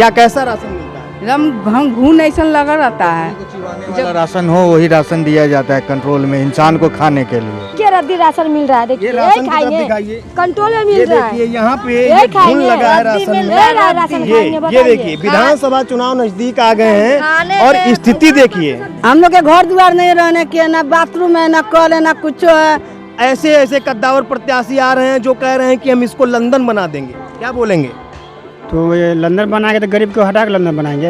क्या कैसा राशन मिलता है? एकदम घून ऐसा लगा रहता है। वाला राशन हो वही राशन दिया जाता है कंट्रोल में इंसान को खाने के लिए। क्या रद्दी राशन मिल रहा है, देखिए ये राशन की तरफ दिखाइए। कंट्रोल में ये मिल रहा देखिए है। यहाँ पे ये ये घून खाएंगे, लगा है रद्दी राशन मिल में। रहा है, राशन खाएंगे, ये बताइए। देखिए विधानसभा चुनाव नजदीक आ गए हैं और स्थिति देखिए। हम लोग के घर द्वार नहीं रहने के, ना बाथरूम है, ना कल है, ना कुछ है। ऐसे ऐसे कद्दावर प्रत्याशी आ रहे हैं जो कह रहे हैं कि हम इसको लंदन बना देंगे, क्या बोलेंगे? तो ये लंदन बनाएंगे तो गरीब को हटा के लंदन बनाएंगे।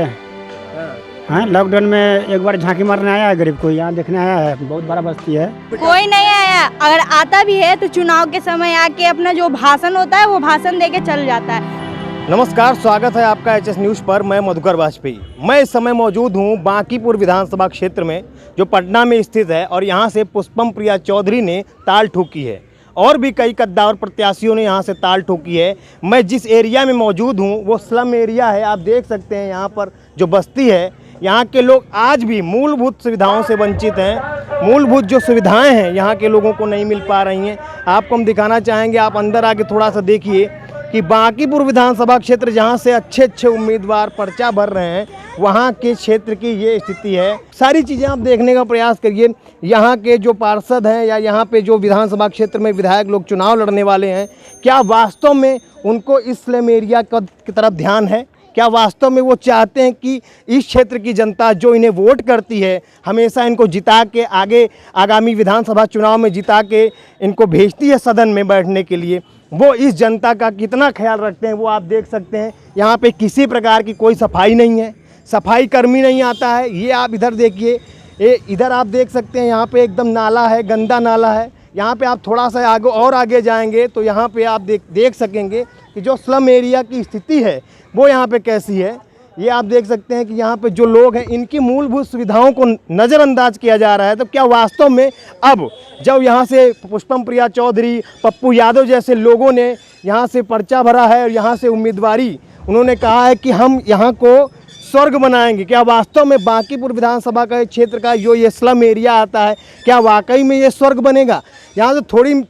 हाँ, लॉकडाउन में एक बार झांकी मारने आया है गरीब को, यहाँ देखने आया है, बहुत बड़ा बस्ती है। कोई नहीं आया, अगर आता भी है तो चुनाव के समय आके अपना जो भाषण होता है वो भाषण देके चल जाता है। नमस्कार, स्वागत है आपका एचएस न्यूज़ पर। मैं मधुकर वाजपेयी। मैं इस समय मौजूद हूँ बांकीपुर विधानसभा क्षेत्र में, जो पटना में स्थित है, और यहाँ से पुष्पम प्रिया चौधरी ने ताल ठोकी है और भी कई कद्दावर प्रत्याशियों ने यहाँ से ताल ठोकी है। मैं जिस एरिया में मौजूद हूँ वो स्लम एरिया है। आप देख सकते हैं यहाँ पर जो बस्ती है, यहाँ के लोग आज भी मूलभूत सुविधाओं से वंचित हैं। मूलभूत जो सुविधाएं हैं यहाँ के लोगों को नहीं मिल पा रही हैं। आपको हम दिखाना चाहेंगे, आप अंदर आके थोड़ा सा देखिए कि बांकीपुर विधानसभा क्षेत्र जहाँ से अच्छे अच्छे उम्मीदवार पर्चा भर रहे हैं, वहाँ के क्षेत्र की ये स्थिति है। सारी चीज़ें आप देखने का प्रयास करिए। यहाँ के जो पार्षद हैं या यहाँ पे जो विधानसभा क्षेत्र में विधायक लोग चुनाव लड़ने वाले हैं, क्या वास्तव में उनको इस स्लम एरिया की तरफ ध्यान है? क्या वास्तव में वो चाहते हैं कि इस क्षेत्र की जनता जो इन्हें वोट करती है, हमेशा इनको जिता के आगे आगामी विधानसभा चुनाव में जिता के इनको भेजती है सदन में बैठने के लिए, वो इस जनता का कितना ख्याल रखते हैं वो आप देख सकते हैं। यहाँ पे किसी प्रकार की कोई सफाई नहीं है, सफाई कर्मी नहीं आता है। ये आप इधर देखिए, ये इधर आप देख सकते हैं, यहाँ पे एकदम नाला है, गंदा नाला है। यहाँ पे आप थोड़ा सा आगे जाएंगे तो यहाँ पे आप देख सकेंगे कि जो स्लम एरिया की स्थिति है वो यहाँ पे कैसी है। ये आप देख सकते हैं कि यहाँ पे जो लोग हैं, इनकी मूलभूत सुविधाओं को नज़रअंदाज किया जा रहा है। तो क्या वास्तव में अब जब यहाँ से पुष्पम प्रिया चौधरी, पप्पू यादव जैसे लोगों ने यहाँ से पर्चा भरा है और यहाँ से उम्मीदवारी उन्होंने कहा है कि हम यहाँ को स्वर्ग बनाएंगे, क्या वास्तव में बांकीपुर विधानसभा का क्षेत्र का जो ये स्लम एरिया आता है, क्या वाकई में ये स्वर्ग बनेगा? यहाँ से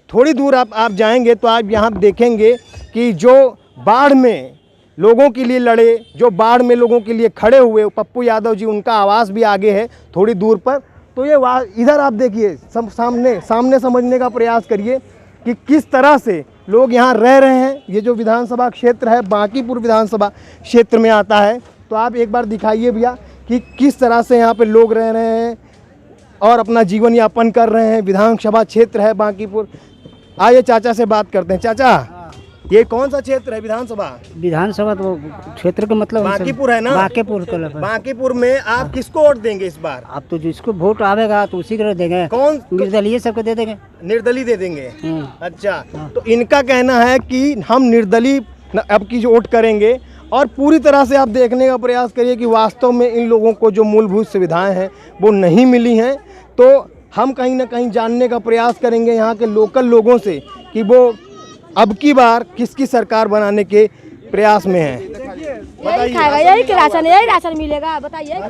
थोड़ी दूर आप जाएंगे तो आप यहाँ देखेंगे कि जो बाढ़ में लोगों के लिए लड़े, जो बाढ़ में लोगों के लिए खड़े हुए पप्पू यादव जी, उनका आवास भी आगे है थोड़ी दूर पर। तो ये इधर आप देखिए, सामने समझने का प्रयास करिए कि किस तरह से लोग यहाँ रह रहे हैं। ये जो विधानसभा क्षेत्र है बांकीपुर विधानसभा क्षेत्र में आता है, तो आप एक बार दिखाइए भैया कि किस तरह से यहाँ पे लोग रह रहे हैं और अपना जीवन यापन कर रहे हैं। विधानसभा क्षेत्र है बांकीपुर। आइए चाचा से बात करते हैं। चाचा, ये कौन सा क्षेत्र है विधानसभा? विधानसभा तो क्षेत्र का मतलब बांकीपुर है ना? बांकीपुर में आप किसको वोट देंगे इस बार? अब तो जिसको वोट आवेगा तो उसी को देंगे। कौन? निर्दलीय सबको दे देंगे। निर्दलीय दे देंगे? अच्छा, तो इनका कहना है कि हम निर्दलीय अब की वोट करेंगे। और पूरी तरह से आप देखने का प्रयास करिए कि वास्तव में इन लोगों को जो मूलभूत सुविधाएं हैं वो नहीं मिली हैं। तो हम कहीं ना कहीं जानने का प्रयास करेंगे यहाँ के लोकल लोगों से कि वो अब की बार किसकी सरकार बनाने के प्रयास में है। यही खाएगा, यही राशन मिलेगा, बताइए।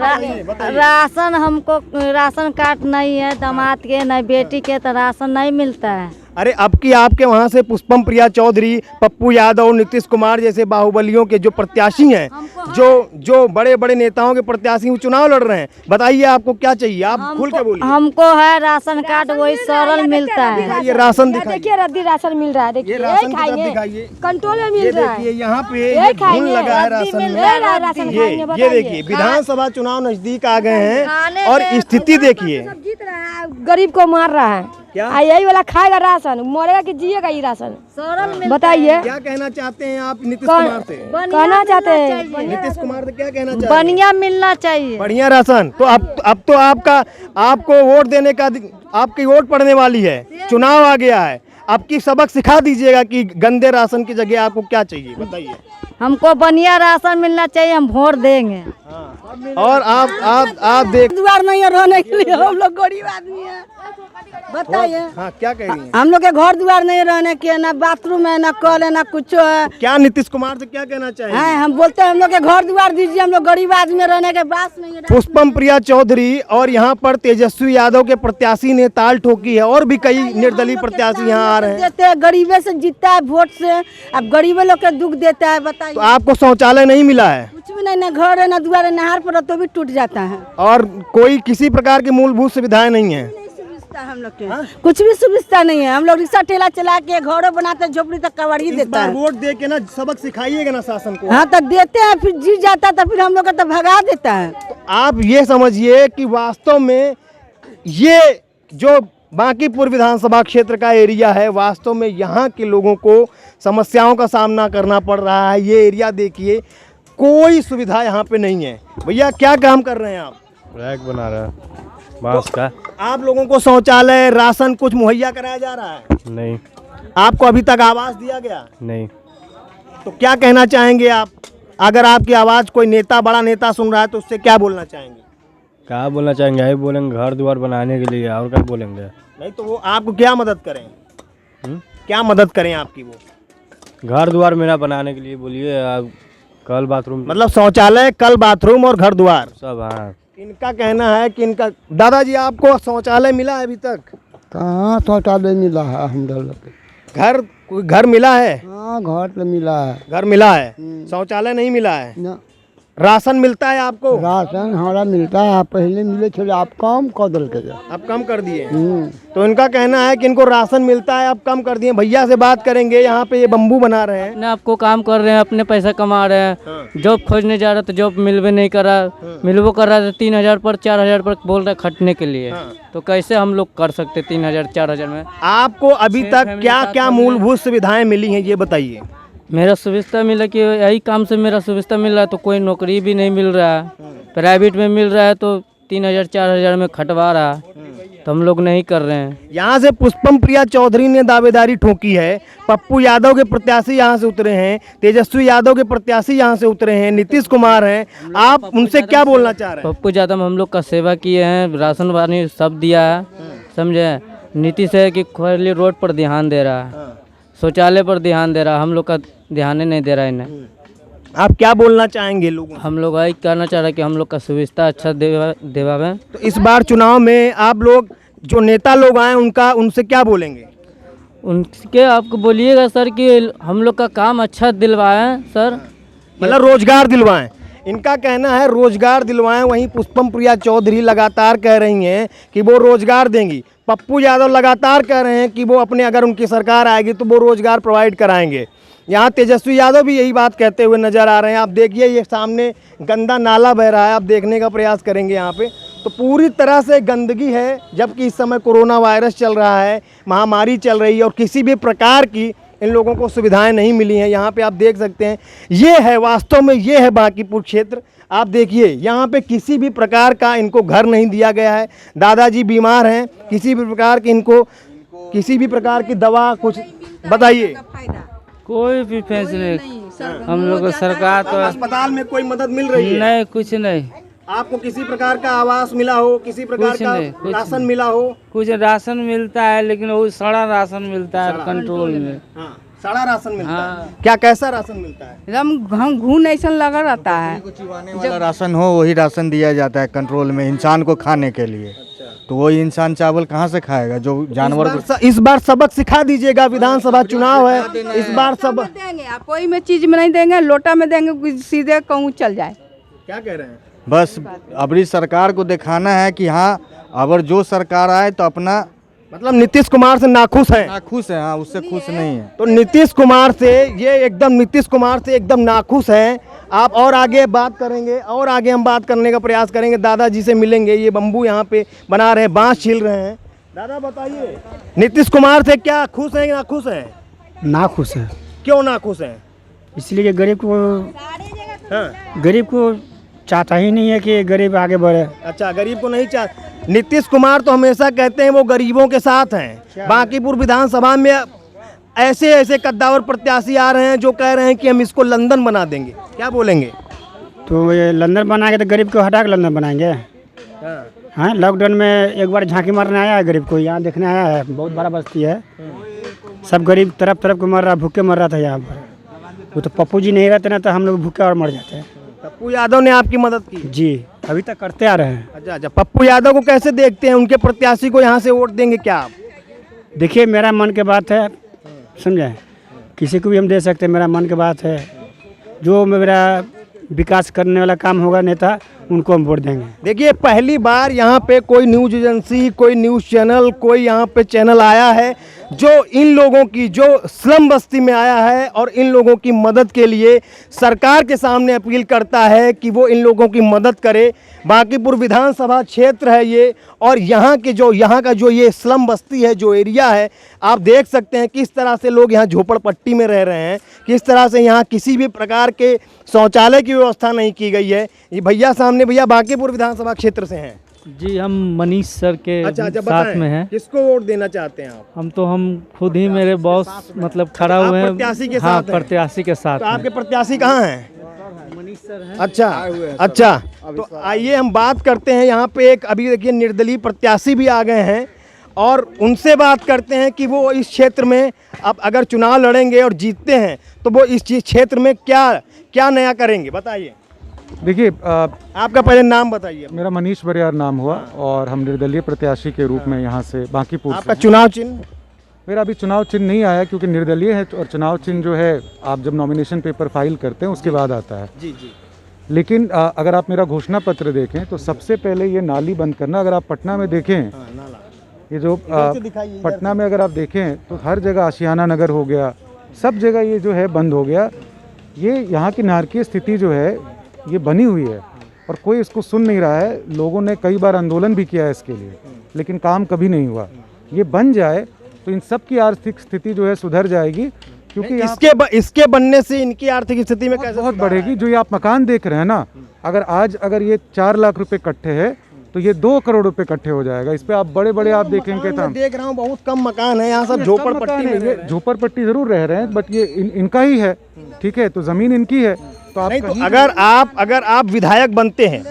राशन हमको राशन कार्ड नहीं है, दामाद के नहीं बेटी के, तो राशन नहीं मिलता है। अरे अब की आपके वहाँ से पुष्पम प्रिया चौधरी, पप्पू यादव, नीतीश कुमार जैसे बाहुबलियों के जो प्रत्याशी हैं, जो बड़े बड़े नेताओं के प्रत्याशी वो चुनाव लड़ रहे हैं, बताइए आपको क्या चाहिए? आप खुल के बोलिए। हमको है राशन कार्ड, वही सरल मिलता है। ये राशन दिखाइए। देखिए रद्दी राशन मिल रहा है, देखिए। ये राशन की तरफ दिखाइए। कंट्रोल में मिल रहा है। देखिए यहाँ पे ये घून लगा है राशन में। ये देखिए विधानसभा चुनाव नजदीक आ गए हैं और स्थिति देखिए। जीत रहा है, गरीब को मार रहा है। क्या? यही वाला खाएगा राशन, मरेगा कि जिएगा ये राशन? बताइए। क्या कहना चाहते हैं आप नीतीश कुमार से? कहना चाहते हैं नीतीश कुमार से क्या कहना चाहते हैं? बढ़िया मिलना चाहिए, बढ़िया राशन। तो अब तो आपको वोट देने का आपकी वोट पड़ने वाली है, चुनाव आ गया है। आपकी सबक सिखा दीजिएगा कि गंदे राशन की जगह आपको क्या चाहिए, बताइए। हमको बढ़िया राशन मिलना चाहिए, हम वोट देंगे। और आप देख द्वार नहीं है रहने के लिए, हम लोग गरीब आदमी है, बताइए। हाँ, क्या कह रही हैं? हम लोग के घर द्वार नहीं रहने के, ना बाथरूम है, ना कल है, ना कुछ है। क्या नीतीश कुमार से क्या कहना चाहिए? हम बोलते हैं हम लोग के घर द्वार दीजिए, हम लोग गरीब आदमी रहने के बात नहीं है। पुष्पम प्रिया चौधरी और यहाँ पर तेजस्वी यादव के प्रत्याशी ने ताल ठोकी है और भी कई निर्दलीय प्रत्याशी यहाँ आ रहे हैं। देते हैं, गरीबे से जीतता है वोट से, अब गरीबे लोग के दुख देता है, बताइए। तो आपको शौचालय नहीं मिला है? कुछ भी भी नहीं, ना घर है ना द्वार है, नहर पर तो भी टूट जाता है। और कोई किसी प्रकार की मूलभूत सुविधाएं नहीं है। सुविधा हम लोग के कुछ भी सुविधा नहीं है। हम लोग रिक्शा ठेला चला के घरों बनाते, झोपड़ी तक कवाड़ी इस देता बार है। वोट दे के ना सबक सिखाइएगा ना शासन को। हाँ तो देते हैं, फिर जीत जाता है तो फिर हम लोग का तो भगा देता है। तो आप ये समझिए कि वास्तव में ये जो बांकीपुर विधानसभा क्षेत्र का एरिया है, वास्तव में यहाँ के लोगों को समस्याओं का सामना करना पड़ रहा है। ये एरिया देखिए, कोई सुविधा यहाँ पे नहीं है। भैया क्या काम कर रहे हैं आप? रैक बना रहा है बांस का। आप लोगों को शौचालय, राशन कुछ मुहैया कराया जा रहा है? नहीं। आपको अभी तक आवास दिया गया? नहीं। तो क्या कहना चाहेंगे आप? अगर आपकी आवाज़ कोई नेता, बड़ा नेता सुन रहा है तो उससे क्या बोलना चाहेंगे? क्या बोलना चाहेंगे? यही बोलेंगे घर द्वार बनाने के लिए, और क्या बोलेंगे? नहीं तो वो आपको क्या मदद करें? क्या मदद करें आपकी? वो घर द्वार मेरा बनाने के लिए बोलिए, आप कल बाथरूम मतलब शौचालय, कल बाथरूम और घर द्वार सब। हाँ, इनका कहना है कि इनका। दादाजी आपको शौचालय मिला है अभी तक? कहाँ शौचालय मिला है? हम घर, कोई घर मिला है? हाँ, घर तो मिला है। घर मिला है, शौचालय नहीं मिला है। ना राशन मिलता है आपको? राशन हमारा मिलता है, पहले मिले थे, आप कम कर दल के जा। अब कम कर दिए। तो इनका कहना है कि इनको राशन मिलता है, अब कम कर दिए। भैया से बात करेंगे, यहाँ पे ये बम्बू बना रहे हैं। अपने आपको काम कर रहे हैं, अपने पैसा कमा रहे हैं। जॉब खोजने जा रहा तो जॉब मिलवे नहीं कर रहा, मिलवो कर रहा तो 3,000 पर 4,000 पर बोल रहा खटने के लिए। तो कैसे हम लोग कर सकते 3,000 4,000 में? आपको अभी तक क्या क्या मूलभूत सुविधाएं मिली हैं ये बताइए। मेरा सुविधा मिला कि यही काम से मेरा सुविधा मिल रहा है, तो कोई नौकरी भी नहीं मिल रहा है। प्राइवेट में मिल रहा है तो 3,000 4,000 में खटवा रहा, तो हम लोग नहीं कर रहे हैं। यहाँ से पुष्पम प्रिया चौधरी ने दावेदारी ठोकी है। पप्पू यादव के प्रत्याशी यहाँ से उतरे हैं, तेजस्वी यादव के प्रत्याशी यहाँ से उतरे हैं, नीतीश कुमार हैं। आप उनसे क्या बोलना चाह रहे हैं? पप्पू यादव हम लोग का सेवा किए हैं, राशन पानी सब दिया है, समझे। नीतीश है कि खाली रोड पर ध्यान दे रहा है, शौचालय पर ध्यान दे रहा है, हम लोग का ध्यान ही नहीं दे रहा है इन्हें। आप क्या बोलना चाहेंगे लोगों? हम लोग यही कहना चाह रहे हैं कि हम लोग का सुविधा अच्छा देवावें। तो इस बार चुनाव में आप लोग जो नेता लोग आए उनसे क्या बोलेंगे? उनके आपको बोलिएगा सर कि हम लोग का काम अच्छा दिलवाएं सर, मतलब रोजगार दिलवाएं। इनका कहना है रोजगार दिलवाएं। वहीं पुष्पम प्रिया चौधरी लगातार कह रही हैं कि वो रोजगार देंगी। पप्पू यादव लगातार कह रहे हैं कि वो अपने, अगर उनकी सरकार आएगी तो वो रोजगार प्रोवाइड कराएंगे। यहाँ तेजस्वी यादव भी यही बात कहते हुए नजर आ रहे हैं। आप देखिए, ये सामने गंदा नाला बह रहा है, आप देखने का प्रयास करेंगे यहाँ पे तो पूरी तरह से गंदगी है, जबकि इस समय कोरोना वायरस चल रहा है, महामारी चल रही है और किसी भी प्रकार की इन लोगों को सुविधाएं नहीं मिली हैं। यहाँ पे आप देख सकते हैं, ये है वास्तव में, ये है बांकीपुर क्षेत्र। आप देखिए, यहाँ पे किसी भी प्रकार का इनको घर नहीं दिया गया है। दादाजी बीमार हैं, किसी भी प्रकार की इनको किसी भी प्रकार की दवा कुछ बताइए। कोई भी फैसले हम लोग को सरकार तो अस्पताल में कोई मदद मिल रही है? नहीं, कुछ नहीं। आपको किसी प्रकार का आवास मिला हो, किसी प्रकार का राशन मिला हो? कुछ राशन मिलता है, लेकिन वो सड़ा राशन मिलता है कंट्रोल में। हाँ, सड़ा राशन मिलता है। क्या, कैसा राशन मिलता है? एकदम घून ऐसा लगा रहता है। चिबाने वाला राशन हो वही राशन दिया जाता है कंट्रोल में इंसान को खाने के लिए। तो वही इंसान चावल कहाँ से खाएगा जो जानवर को? इस बार सबक सिखा दीजिएगा, विधानसभा चुनाव है इस बार। सब देंगे आप, कोई में चीज में नहीं देंगे, लोटा में देंगे, सीधे कहूँ चल जाए। क्या कह रहे हैं? बस अपनी सरकार को दिखाना है कि हाँ, अगर जो सरकार आए तो अपना, मतलब नीतीश कुमार से नाखुश है? नाखुश है, हाँ, उससे खुश नहीं है। तो नीतीश कुमार से ये एकदम, नीतीश कुमार से एकदम नाखुश हैं। आप और आगे बात करेंगे, और आगे हम बात करने का प्रयास करेंगे, दादाजी से मिलेंगे। ये बम्बू यहाँ पे बना रहे हैं, बांस छील रहे हैं। दादा बताइए, नीतीश कुमार से क्या खुश हैं कि नाखुश हैं? नाखुश है। क्यों नाखुश हैं? इसलिए कि गरीब को चाहता ही नहीं है कि गरीब आगे बढ़े। अच्छा, गरीब को नहीं चाहते। नीतीश कुमार तो हमेशा कहते हैं वो गरीबों के साथ हैं। बांकीपुर विधानसभा में ऐसे ऐसे कद्दावर प्रत्याशी आ रहे हैं जो कह रहे हैं कि हम इसको लंदन बना देंगे। क्या बोलेंगे? तो ये लंदन बनाएंगे तो गरीब को हटा के लंदन बनाएंगे। हाँ, लॉकडाउन में एक बार झांकी मारने आया है गरीब को, यहाँ देखने आया है। बहुत बड़ा बस्ती है, सब गरीब तरफ तरफ को मर रहा, भूखे मर रहा था यहाँ पर। वो तो पप्पू जी नहीं रहते ना तो हम लोग भूखे और मर जाते हैं। पप्पू यादव ने आपकी मदद की? जी, अभी तक करते आ रहे हैं। अच्छा, पप्पू यादव को कैसे देखते हैं? उनके प्रत्याशी को यहाँ से वोट देंगे क्या आप? देखिए, मेरा मन की बात है, समझे, किसी को भी हम दे सकते हैं, मेरा मन की बात है। जो मेरा विकास करने वाला काम होगा नेता, उनको हम वोट देंगे। देखिए, पहली बार यहाँ पे कोई न्यूज एजेंसी, कोई न्यूज़ चैनल, कोई यहाँ पे चैनल आया है जो इन लोगों की, जो स्लम बस्ती में आया है और इन लोगों की मदद के लिए सरकार के सामने अपील करता है कि वो इन लोगों की मदद करे। बांकीपुर विधानसभा क्षेत्र है ये, और यहाँ का जो ये स्लम बस्ती है, जो एरिया है, आप देख सकते हैं किस तरह से लोग यहाँ झोपड़पट्टी में रह रहे हैं, किस तरह से यहाँ किसी भी प्रकार के शौचालय की व्यवस्था नहीं की गई है। ये भैया सामने, भैया बांकीपुर विधानसभा क्षेत्र से हैं। जी, हम मनीष सर के साथ में हैं। किसको वोट देना चाहते हैं आप? हम खुद ही, मेरे बॉस मतलब खड़ा हुए हैं प्रत्याशी के हाँ, साथ हैं? प्रत्याशी के साथ तो हैं। आपके प्रत्याशी कहाँ हैं? मनीष सर हैं। अच्छा, तो आइए हम बात करते हैं। यहाँ पे एक अभी देखिए निर्दलीय प्रत्याशी भी आ गए हैं और उनसे बात करते हैं कि वो इस क्षेत्र में अब अगर चुनाव लड़ेंगे और जीतते हैं तो वो इस क्षेत्र में क्या नया करेंगे, बताइए। देखिए, आपका पहले नाम बताइए। मेरा मनीष बरियार नाम हुआ और हम निर्दलीय प्रत्याशी के रूप में यहाँ से बांकीपुर आपका चुनाव चिन्ह? मेरा अभी चुनाव चिन्ह नहीं आया क्योंकि निर्दलीय है, और चुनाव चिन्ह जो है आप जब नॉमिनेशन पेपर फाइल करते हैं उसके बाद आता है। जी जी। लेकिन अगर आप मेरा घोषणा पत्र देखें तो सबसे पहले ये नाली बंद करना। अगर आप पटना में देखें, ये जो पटना में अगर आप देखें तो हर जगह आशियाना नगर हो गया, सब जगह ये जो है बंद हो गया। ये यहाँ की नारकीय स्थिति जो है ये बनी हुई है और कोई इसको सुन नहीं रहा है। लोगों ने कई बार आंदोलन भी किया है इसके लिए, लेकिन काम कभी नहीं हुआ। ये बन जाए तो इन सब की आर्थिक स्थिति जो है सुधर जाएगी, क्योंकि इसके बनने से इनकी आर्थिक स्थिति में कैसे बहुत बढ़ेगी। जो ये आप मकान देख रहे हैं ना, अगर ये 4 लाख रुपए कट्ठे है तो ये 2 करोड़ रुपए इकट्ठे हो जाएगा। इस पे आप बड़े आप देखेंगे तो देख रहा हूँ बहुत कम मकान है यहाँ, सब झोपड़पट्टी में। झोपड़पट्टी जरूर रह रहे हैं, बट ये इनका ही है, ठीक है, तो जमीन इनकी है। तो आप नहीं, तो अगर आप विधायक बनते हैं,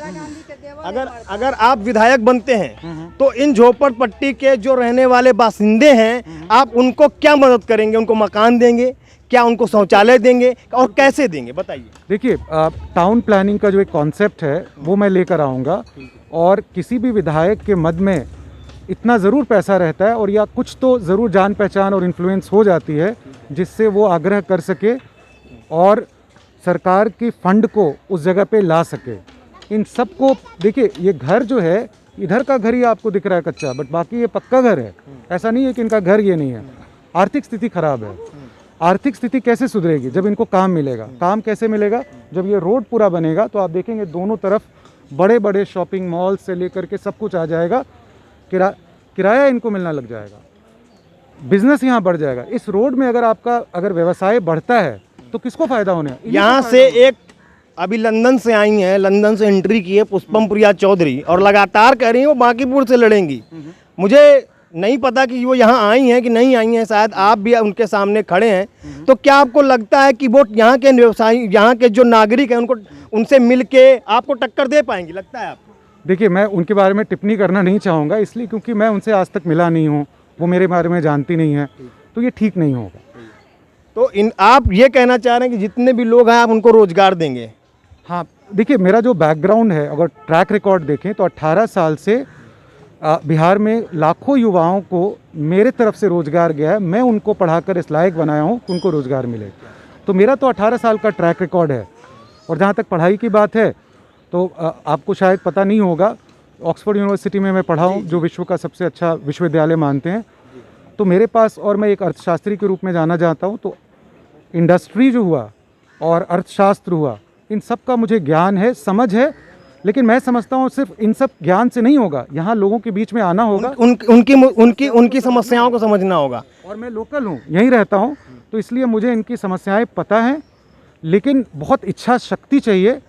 अगर आप विधायक बनते हैं तो इन झोपड़पट्टी के जो रहने वाले बासिंदे हैं, आप उनको क्या मदद करेंगे? उनको मकान देंगे क्या? उनको शौचालय देंगे और कैसे देंगे, बताइए। देखिए, टाउन प्लानिंग का जो एक कॉन्सेप्ट है वो मैं लेकर आऊँगा, और किसी भी विधायक के मद में इतना ज़रूर पैसा रहता है और या कुछ तो ज़रूर जान पहचान और इन्फ्लुएंस हो जाती है जिससे वो आग्रह कर सके और सरकार की फंड को उस जगह पे ला सके। इन सब को देखिए, ये घर जो है, इधर का घर ही आपको दिख रहा है कच्चा, बट बाकी ये पक्का घर है। ऐसा नहीं है कि इनका घर ये नहीं है। आर्थिक स्थिति खराब है। आर्थिक स्थिति कैसे सुधरेगी? जब इनको काम मिलेगा। काम कैसे मिलेगा? जब ये रोड पूरा बनेगा तो आप देखेंगे दोनों तरफ बड़े बड़े शॉपिंग मॉल से लेकर के सब कुछ आ जाएगा। किराया इनको मिलना लग जाएगा, बिजनेस यहाँ बढ़ जाएगा। इस रोड में अगर व्यवसाय बढ़ता है तो किसको फायदा होने? यहाँ से एक अभी लंदन से आई हैं, लंदन से एंट्री की है पुष्पम प्रिया चौधरी, और लगातार कह रही हैं वो बांकीपुर से लड़ेंगी। मुझे नहीं पता कि वो यहाँ आई हैं कि नहीं आई हैं, शायद आप भी उनके सामने खड़े हैं। तो क्या आपको लगता है कि वो यहाँ के व्यवसायी, यहाँ के जो नागरिक हैं, उनसे मिल के आपको टक्कर दे पाएंगी, लगता है आपको? देखिए, मैं उनके बारे में टिप्पणी करना नहीं चाहूँगा, इसलिए क्योंकि मैं उनसे आज तक मिला नहीं हूँ, वो मेरे बारे में जानती नहीं है, तो ये ठीक नहीं होगा। तो आप ये कहना चाह रहे हैं कि जितने भी लोग हैं आप उनको रोजगार देंगे? हाँ, देखिए, मेरा जो बैकग्राउंड है, अगर ट्रैक रिकॉर्ड देखें तो 18 साल से बिहार में लाखों युवाओं को मेरे तरफ से रोजगार गया है। मैं उनको पढ़ाकर इस लायक बनाया हूँ कि उनको रोजगार मिले। तो मेरा तो 18 साल का ट्रैक रिकॉर्ड है। और जहाँ तक पढ़ाई की बात है तो आपको शायद पता नहीं होगा, ऑक्सफोर्ड यूनिवर्सिटी में मैं पढ़ा हूँ, जो विश्व का सबसे अच्छा विश्वविद्यालय मानते हैं। तो मेरे पास, और मैं एक अर्थशास्त्री के रूप में जाना जाता हूँ, तो इंडस्ट्री जो हुआ और अर्थशास्त्र हुआ, इन सब का मुझे ज्ञान है, समझ है। लेकिन मैं समझता हूँ सिर्फ इन सब ज्ञान से नहीं होगा, यहाँ लोगों के बीच में आना होगा, उनकी समस्याओं को समझना होगा। और मैं लोकल हूँ, यहीं रहता हूँ, तो इसलिए मुझे इनकी समस्याएं पता हैं। लेकिन बहुत इच्छा शक्ति चाहिए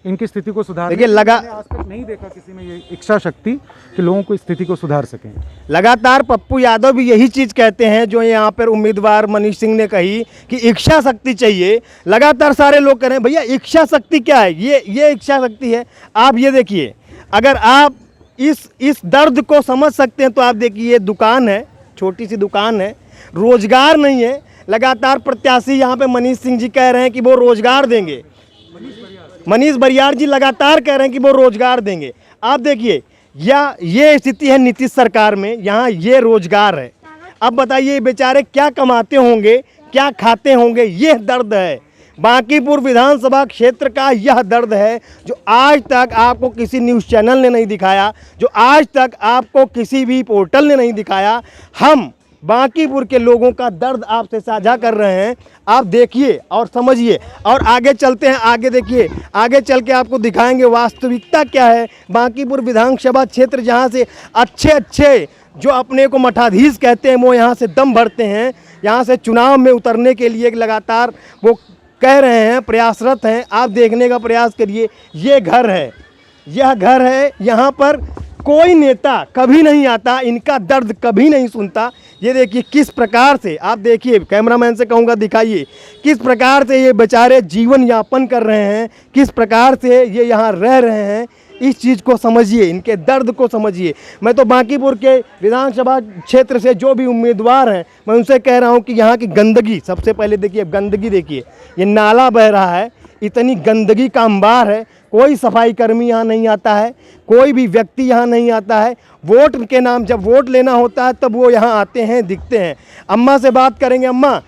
इनकी स्थिति को सुधारने। देखिए, आज तक नहीं देखा किसी में ये इच्छा शक्ति कि लोगों को स्थिति को सुधार सकें। लगातार पप्पू यादव भी यही चीज़ कहते हैं जो यहाँ पर उम्मीदवार मनीष सिंह ने कही कि इच्छा शक्ति चाहिए। लगातार सारे लोग कह रहे हैं भैया इच्छा शक्ति क्या है? ये इच्छा शक्ति है। आप ये देखिए, अगर आप इस दर्द को समझ सकते हैं तो आप देखिए, दुकान है, छोटी सी दुकान है, रोजगार नहीं है। लगातार प्रत्याशी यहाँ पे मनीष सिंह जी कह रहे हैं कि वो रोजगार देंगे। मनीष बरियार जी लगातार कह रहे हैं कि वो रोजगार देंगे। आप देखिए, ये स्थिति है नीतीश सरकार में, यहाँ ये रोजगार है। अब बताइए बेचारे क्या कमाते होंगे, क्या खाते होंगे? ये दर्द है। बांकीपुर विधानसभा क्षेत्र का यह दर्द है जो आज तक आपको किसी न्यूज़ चैनल ने नहीं दिखाया, जो आज तक आपको किसी भी पोर्टल ने नहीं दिखाया। हम बांकीपुर के लोगों का दर्द आपसे साझा कर रहे हैं। आप देखिए और समझिए और आगे चलते हैं। आगे देखिए, आगे चल के आपको दिखाएंगे वास्तविकता क्या है। बांकीपुर विधानसभा क्षेत्र जहां से अच्छे जो अपने को मठाधीश कहते हैं वो यहाँ से दम भरते हैं, यहाँ से चुनाव में उतरने के लिए लगातार वो कह रहे हैं, प्रयासरत हैं। आप देखने का प्रयास करिए, ये घर है, यह घर है, यहाँ पर कोई नेता कभी नहीं आता, इनका दर्द कभी नहीं सुनता। ये देखिए किस प्रकार से, आप देखिए, कैमरामैन से कहूँगा दिखाइए किस प्रकार से ये बेचारे जीवन यापन कर रहे हैं, किस प्रकार से ये यहाँ रह रहे हैं। इस चीज़ को समझिए, इनके दर्द को समझिए। मैं तो बांकीपुर के विधानसभा क्षेत्र से जो भी उम्मीदवार हैं मैं उनसे कह रहा हूँ कि यहाँ की गंदगी, सबसे पहले देखिए गंदगी, देखिए ये नाला बह रहा है, इतनी गंदगी का अंबार है, कोई सफाई कर्मी यहाँ नहीं आता है, कोई भी व्यक्ति यहाँ नहीं आता है। वोट के नाम, जब वोट लेना होता है तब वो यहाँ आते हैं, दिखते हैं। अम्मा से बात करेंगे। अम्मा,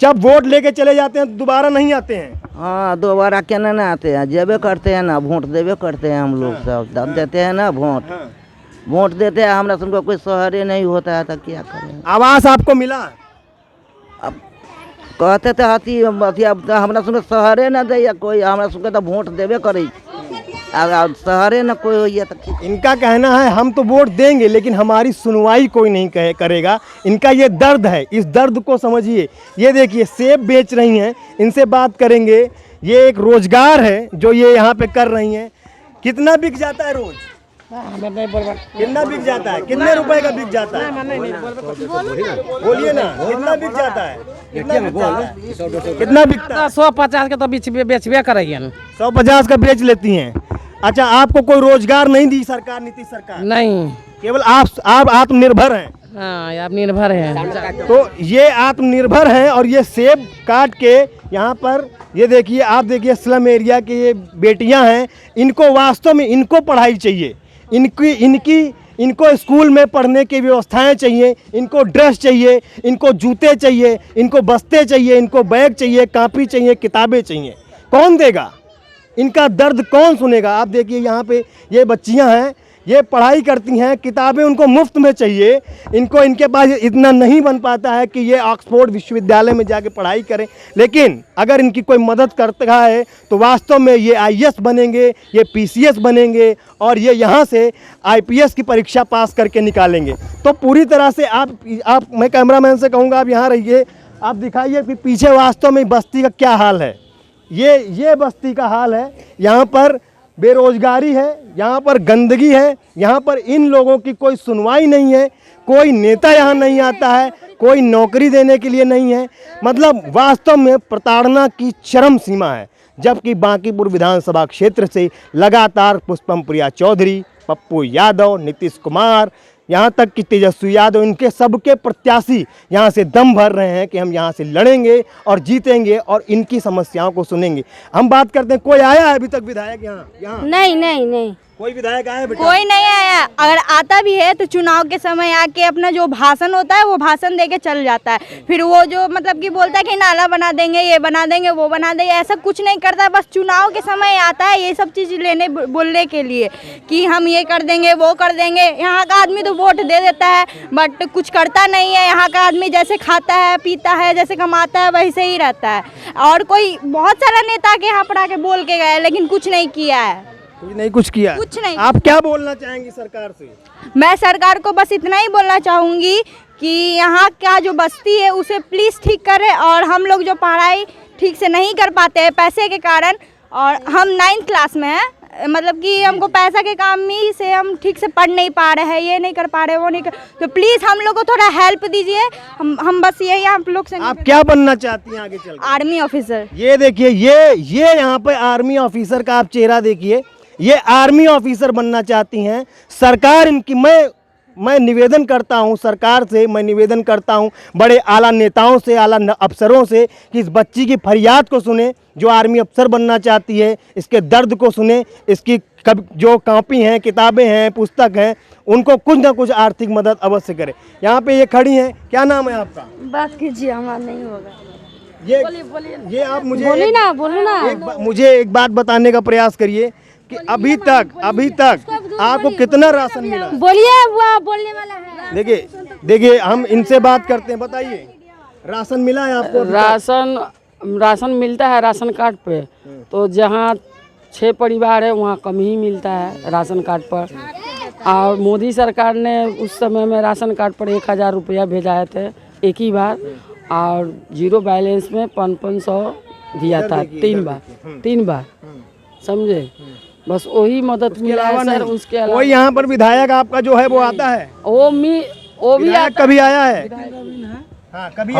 जब वोट लेके चले जाते हैं तो दोबारा नहीं आते हैं? हाँ, दोबारा क्या ना आते हैं, जेबे करते हैं ना, वोट देवे करते हैं। हम लोग सब दब देते हैं ना, वोट देते हैं। हमरा सबको कोई शहरे नहीं होता है तो क्या करें। आवास आपको मिला? अब कहते थे हाथी अब हमरा सबके शहरे न दे कोई, हमरा सबके तो वोट देवे करे, अब शहरे न कोई होइए तो। इनका कहना है हम तो वोट देंगे लेकिन हमारी सुनवाई कोई नहीं करेगा। इनका ये दर्द है, इस दर्द को समझिए। ये देखिए सेब बेच रही हैं, इनसे बात करेंगे। ये एक रोजगार है जो ये यहाँ पे कर रही हैं। कितना बिक जाता है रोज? कितना बिक जाता है? कितने रुपए का बिक जाता है? बोलिए ना, कितना बिक जाता है? कितना बिकता है? 150 के तो बेचबे करेंगे। 150 का बेच लेती हैं। अच्छा, आपको कोई रोजगार नहीं दी सरकार, नीतीश सरकार? नहीं, केवल आप आत्मनिर्भर हैं। हाँ, आप निर्भर हैं। तो ये आत्मनिर्भर हैं और ये सेब काट के यहाँ पर, ये देखिए, आप देखिए स्लम एरिया की ये बेटियां हैं। इनको वास्तव में इनको पढ़ाई चाहिए, इनको स्कूल में पढ़ने की व्यवस्थाएं चाहिए, इनको ड्रेस चाहिए, इनको जूते चाहिए, इनको बस्ते चाहिए, इनको बैग चाहिए, कॉपी चाहिए, किताबें चाहिए। कौन देगा? इनका दर्द कौन सुनेगा? आप देखिए यहाँ पे ये बच्चियाँ हैं, ये पढ़ाई करती हैं, किताबें उनको मुफ्त में चाहिए। इनके पास इतना नहीं बन पाता है कि ये ऑक्सफोर्ड विश्वविद्यालय में जाके पढ़ाई करें, लेकिन अगर इनकी कोई मदद करता है तो वास्तव में ये IAS बनेंगे, ये PCS बनेंगे और ये यहाँ से IPS की परीक्षा पास करके निकालेंगे। तो पूरी तरह से आप मैं कैमरामैन से कहूँगा आप यहाँ रहिए, आप दिखाइए कि पीछे वास्तव में बस्ती का क्या हाल है। ये बस्ती का हाल है। यहाँ पर बेरोजगारी है, यहाँ पर गंदगी है, यहाँ पर इन लोगों की कोई सुनवाई नहीं है, कोई नेता यहाँ नहीं आता है, कोई नौकरी देने के लिए नहीं है। मतलब वास्तव में प्रताड़ना की चरम सीमा है। जबकि बांकीपुर विधानसभा क्षेत्र से लगातार पुष्पम प्रिया चौधरी, पप्पू यादव, नीतीश कुमार, यहाँ तक कि तेजस्वी यादव, इनके सबके प्रत्याशी यहाँ से दम भर रहे हैं कि हम यहाँ से लड़ेंगे और जीतेंगे और इनकी समस्याओं को सुनेंगे। हम बात करते हैं, कोई आया है अभी तक विधायक यहाँ? नहीं, कोई विधायक आया बेटा? कोई नहीं आया। अगर आता भी है तो चुनाव के समय आके अपना जो भाषण होता है वो भाषण देके चल जाता है। फिर वो जो मतलब कि बोलता है कि नाला बना देंगे, ये बना देंगे, वो बना देंगे, ऐसा कुछ नहीं करता। बस चुनाव के समय आता है ये सब चीज़ लेने बोलने के लिए कि हम ये कर देंगे, वो कर देंगे। यहाँ का आदमी तो वोट दे देता है बट कुछ करता नहीं है। यहाँ का आदमी जैसे खाता है, पीता है, जैसे कमाता है वैसे ही रहता है। और कोई बहुत सारा नेता के यहाँ पर आके बोल के गए लेकिन कुछ नहीं किया है। कुछ किया? कुछ नहीं। आप क्या बोलना चाहेंगी सरकार से? मैं सरकार को बस इतना ही बोलना चाहूँगी कि यहाँ का जो बस्ती है उसे प्लीज़ ठीक करे। और हम लोग जो पढ़ाई ठीक से नहीं कर पाते हैं पैसे के कारण, और हम 9th क्लास में हैं, मतलब कि हमको पैसा के काम ही से हम ठीक से पढ़ नहीं पा रहे हैं, ये नहीं कर पा रहे, वो नहीं कर, तो प्लीज़ हम लोग को थोड़ा हेल्प दीजिए। हम बस यही आप लोग से। आप क्या बनना चाहती हैं आगे चल? Army officer. ये देखिए, ये यहाँ पे आर्मी ऑफिसर का आप चेहरा देखिए, ये आर्मी ऑफिसर बनना चाहती हैं। सरकार इनकी, मैं निवेदन करता हूं सरकार से, मैं निवेदन करता हूं बड़े आला नेताओं से, आला अफसरों से कि इस बच्ची की फरियाद को सुने जो आर्मी अफसर बनना चाहती है, इसके दर्द को सुने, इसकी जो कॉपी हैं, किताबें हैं, पुस्तक हैं, उनको कुछ ना कुछ आर्थिक मदद अवश्य करें। यहाँ पे ये खड़ी हैं, क्या नाम है आपका? बात कीजिए, हमारा नहीं होगा। ये आप मुझे बोली ना बोलो ना। मुझे एक बात बताने का प्रयास करिए कि अभी तक आपको कितना राशन मिला? बोलिए, वो बोलने वाला है। देखिए हम इनसे बात करते हैं, बताइए राशन मिला है आपको? राशन मिलता है राशन कार्ड पे, तो जहाँ 6 परिवार है वहाँ कम ही मिलता है राशन कार्ड पर। और मोदी सरकार ने उस समय में राशन कार्ड पर 1000 रुपया भेजाए थे एक ही बार, और जीरो बैलेंस में 500 दिया था 3 बार, समझे? बस वही मदद मिला है सर। उसके अलावा कोई यहाँ पर विधायक आपका जो है वो आता है? वो भी कभी आया है? हाँ, कभी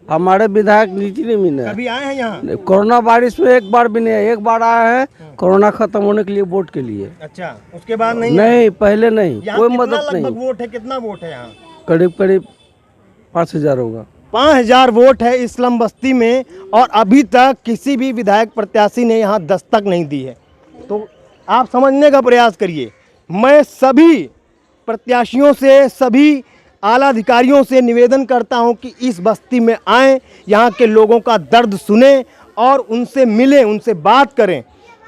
हमारे विधायक नीति नहीं मिले। कभी आए हैं यहाँ? कोरोना बारिश में एक बार भी नहीं है, एक बार आया है कोरोना खत्म होने के लिए वोट के लिए। अच्छा, उसके बाद नहीं? नहीं, पहले नहीं, कोई मदद नहीं। वोट है, कितना वोट है यहाँ? करीब 5000 होगा। 5000 वोट है इस्लाम बस्ती में, और अभी तक किसी भी विधायक प्रत्याशी ने यहाँ दस्तक नहीं दी है। तो आप समझने का प्रयास करिए। मैं सभी प्रत्याशियों से, सभी आला अधिकारियों से निवेदन करता हूं कि इस बस्ती में आएं, यहाँ के लोगों का दर्द सुने और उनसे मिलें, उनसे बात करें।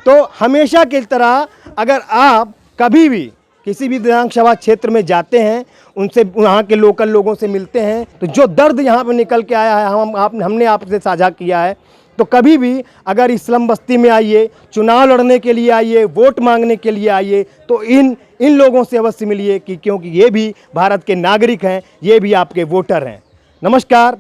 तो हमेशा की तरह अगर आप कभी भी किसी भी विधानसभा क्षेत्र में जाते हैं, उनसे, वहाँ के लोकल लोगों से मिलते हैं, तो जो दर्द यहाँ पर निकल के आया है हमने आपसे साझा किया है। तो कभी भी अगर इस्लाम बस्ती में आइए, चुनाव लड़ने के लिए आइए, वोट मांगने के लिए आइए, तो इन लोगों से अवश्य मिलिए, क्योंकि ये भी भारत के नागरिक हैं, ये भी आपके वोटर हैं। नमस्कार।